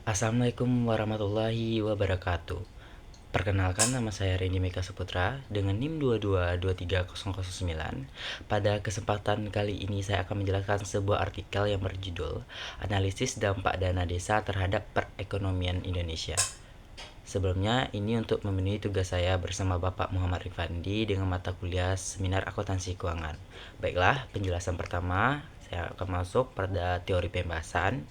Assalamualaikum warahmatullahi wabarakatuh. Perkenalkan, nama saya Randy Meka Saputra dengan NIM 2223009. Pada kesempatan kali ini saya akan menjelaskan sebuah artikel yang berjudul Analisis Dampak Dana Desa Terhadap Perekonomian Indonesia. Sebelumnya, ini untuk memenuhi tugas saya bersama Bapak Muhammad Rifandi dengan mata kuliah Seminar Akuntansi Keuangan. Baiklah, penjelasan pertama saya akan masuk pada teori pembahasan.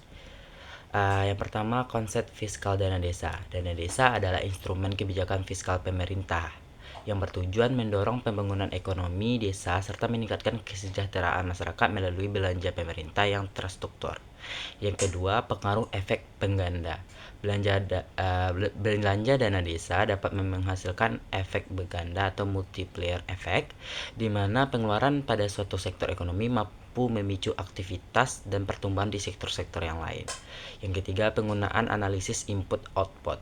Yang pertama, konsep fiskal dana desa. Dana desa adalah instrumen kebijakan fiskal pemerintah yang bertujuan mendorong pembangunan ekonomi desa serta meningkatkan kesejahteraan masyarakat melalui belanja pemerintah yang terstruktur. Yang kedua, pengaruh efek pengganda. Belanja dana desa dapat menghasilkan efek berganda atau multiplier effect, di mana pengeluaran pada suatu sektor ekonomi mampu memicu aktivitas dan pertumbuhan di sektor-sektor yang lain. Yang ketiga, penggunaan analisis input-output.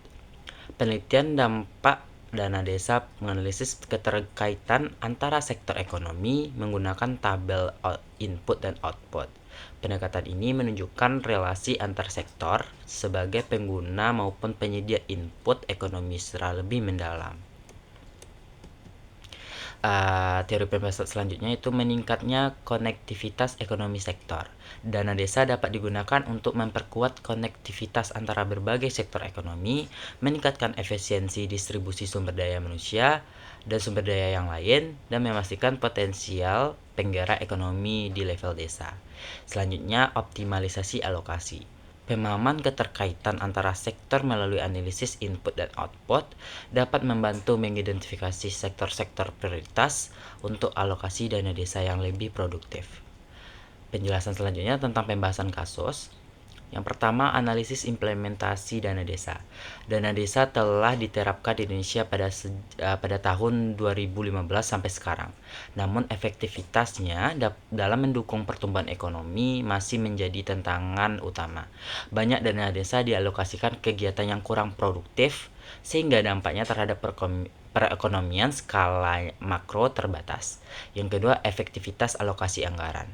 Penelitian dampak dana desa menganalisis keterkaitan antara sektor ekonomi menggunakan tabel input dan output. Pendekatan ini menunjukkan relasi antar sektor sebagai pengguna maupun penyedia input ekonomi secara lebih mendalam. Teori pembahasan selanjutnya itu meningkatnya konektivitas ekonomi sektor. Dana desa dapat digunakan untuk memperkuat konektivitas antara berbagai sektor ekonomi, meningkatkan efisiensi distribusi sumber daya manusia dan sumber daya yang lain, dan memastikan potensial penggerak ekonomi di level desa. Selanjutnya, optimalisasi alokasi. Pemahaman keterkaitan antara sektor melalui analisis input dan output dapat membantu mengidentifikasi sektor-sektor prioritas untuk alokasi dana desa yang lebih produktif. Penjelasan selanjutnya tentang pembahasan kasus. Yang pertama, analisis implementasi dana desa. Dana desa telah diterapkan di Indonesia pada tahun 2015 sampai sekarang. Namun efektivitasnya dalam mendukung pertumbuhan ekonomi masih menjadi tantangan utama. Banyak dana desa dialokasikan kegiatan yang kurang produktif sehingga dampaknya terhadap perekonomian skala makro terbatas. Yang kedua, efektivitas alokasi anggaran.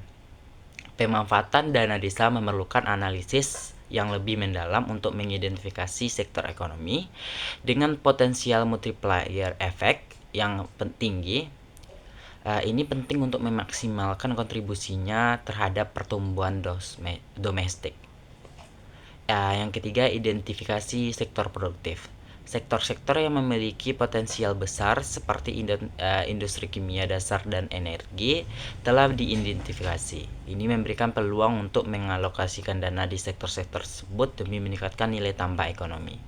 Pemanfaatan dana desa memerlukan analisis yang lebih mendalam untuk mengidentifikasi sektor ekonomi dengan potensial multiplier effect yang tinggi. Ini penting untuk memaksimalkan kontribusinya terhadap pertumbuhan domestik. Yang ketiga, identifikasi sektor produktif. Sektor-sektor yang memiliki potensial besar seperti industri kimia dasar dan energi telah diidentifikasi. Ini memberikan peluang untuk mengalokasikan dana di sektor-sektor tersebut demi meningkatkan nilai tambah ekonomi.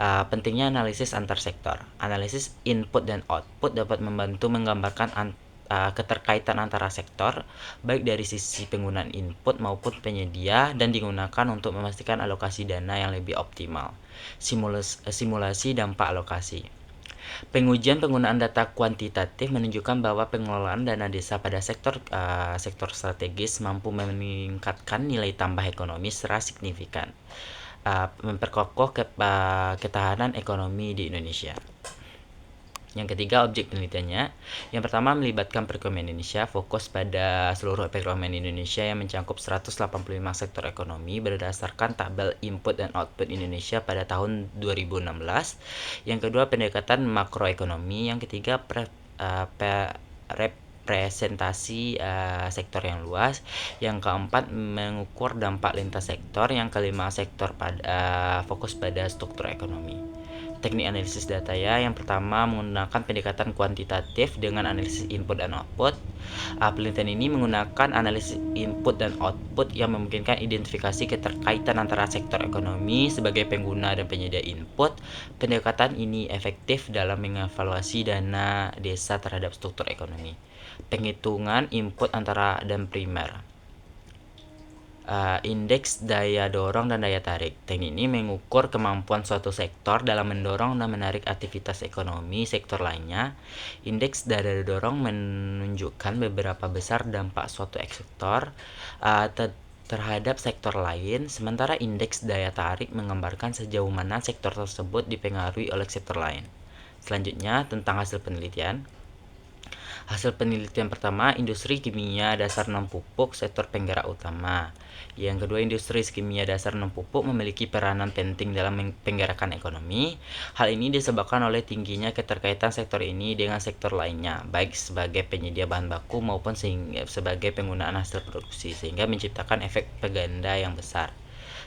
Pentingnya analisis antar sektor. Analisis input dan output dapat membantu menggambarkan keterkaitan antara sektor, baik dari sisi penggunaan input maupun penyedia, dan digunakan untuk memastikan alokasi dana yang lebih optimal. Simulasi dampak alokasi. Pengujian penggunaan data kuantitatif menunjukkan bahwa pengelolaan dana desa pada sektor strategis mampu meningkatkan nilai tambah ekonomi secara signifikan, memperkokoh ketahanan ekonomi di Indonesia. Yang ketiga, objek penelitiannya. Yang pertama, melibatkan perekonomian Indonesia, fokus pada seluruh perekonomian Indonesia yang mencakup 185 sektor ekonomi berdasarkan tabel input dan output Indonesia pada tahun 2016. Yang kedua, pendekatan makroekonomi. Yang ketiga, representasi sektor yang luas. Yang keempat, mengukur dampak lintas sektor. Yang kelima, fokus pada struktur ekonomi. Teknik analisis data ya. Yang pertama, menggunakan pendekatan kuantitatif dengan analisis input dan output. Penelitian ini menggunakan analisis input dan output yang memungkinkan identifikasi keterkaitan antara sektor ekonomi sebagai pengguna dan penyedia input. Pendekatan ini efektif dalam mengevaluasi dana desa terhadap struktur ekonomi. Penghitungan input antara dan primer. Indeks daya dorong dan daya tarik. Teknik ini mengukur kemampuan suatu sektor dalam mendorong dan menarik aktivitas ekonomi sektor lainnya. Indeks daya dorong menunjukkan beberapa besar dampak suatu sektor terhadap sektor lain, sementara indeks daya tarik menggambarkan sejauh mana sektor tersebut dipengaruhi oleh sektor lain. Selanjutnya, tentang hasil penelitian. Hasil penelitian pertama, industri kimia dasar non-pupuk sektor penggerak utama. Yang kedua, industri kimia dasar non-pupuk memiliki peranan penting dalam penggerakan ekonomi. Hal ini disebabkan oleh tingginya keterkaitan sektor ini dengan sektor lainnya, baik sebagai penyedia bahan baku maupun sebagai penggunaan hasil produksi, sehingga menciptakan efek peganda yang besar.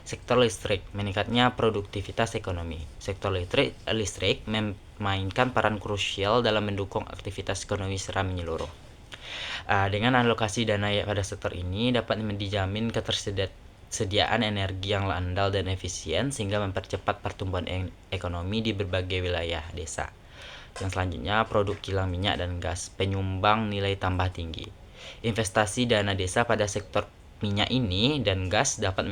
Sektor listrik, meningkatnya produktivitas ekonomi. Sektor listrik memainkan peran krusial dalam mendukung aktivitas ekonomi secara menyeluruh. Dengan alokasi dana pada sektor ini dapat dijamin ketersediaan energi yang andal dan efisien sehingga mempercepat pertumbuhan ekonomi di berbagai wilayah desa. Yang selanjutnya, produk kilang minyak dan gas, penyumbang nilai tambah tinggi. Investasi dana desa pada sektor minyak ini dan gas dapat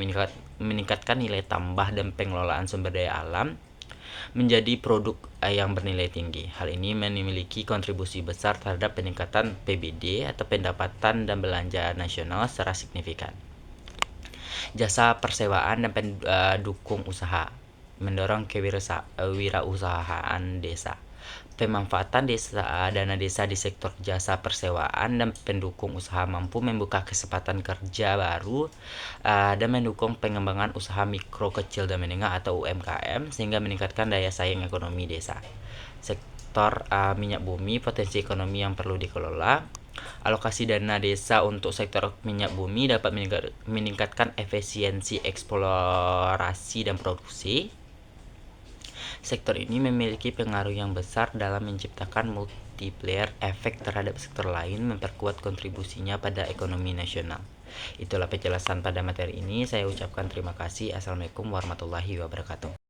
meningkatkan nilai tambah dan pengelolaan sumber daya alam menjadi produk yang bernilai tinggi. Hal ini memiliki kontribusi besar terhadap peningkatan PBD atau pendapatan dan belanja nasional secara signifikan. Jasa persewaan dan pendukung usaha mendorong kewirausahaan desa. Pemanfaatan dana desa di sektor jasa persewaan dan pendukung usaha mampu membuka kesempatan kerja baru dan mendukung pengembangan usaha mikro, kecil, dan menengah atau UMKM sehingga meningkatkan daya saing ekonomi desa. Sektor minyak bumi, potensi ekonomi yang perlu dikelola. Alokasi dana desa untuk sektor minyak bumi dapat meningkatkan efisiensi eksplorasi dan produksi. Sektor ini memiliki pengaruh yang besar dalam menciptakan multiplier efek terhadap sektor lain, memperkuat kontribusinya pada ekonomi nasional. Itulah penjelasan pada materi ini. Saya ucapkan terima kasih. Assalamualaikum warahmatullahi wabarakatuh.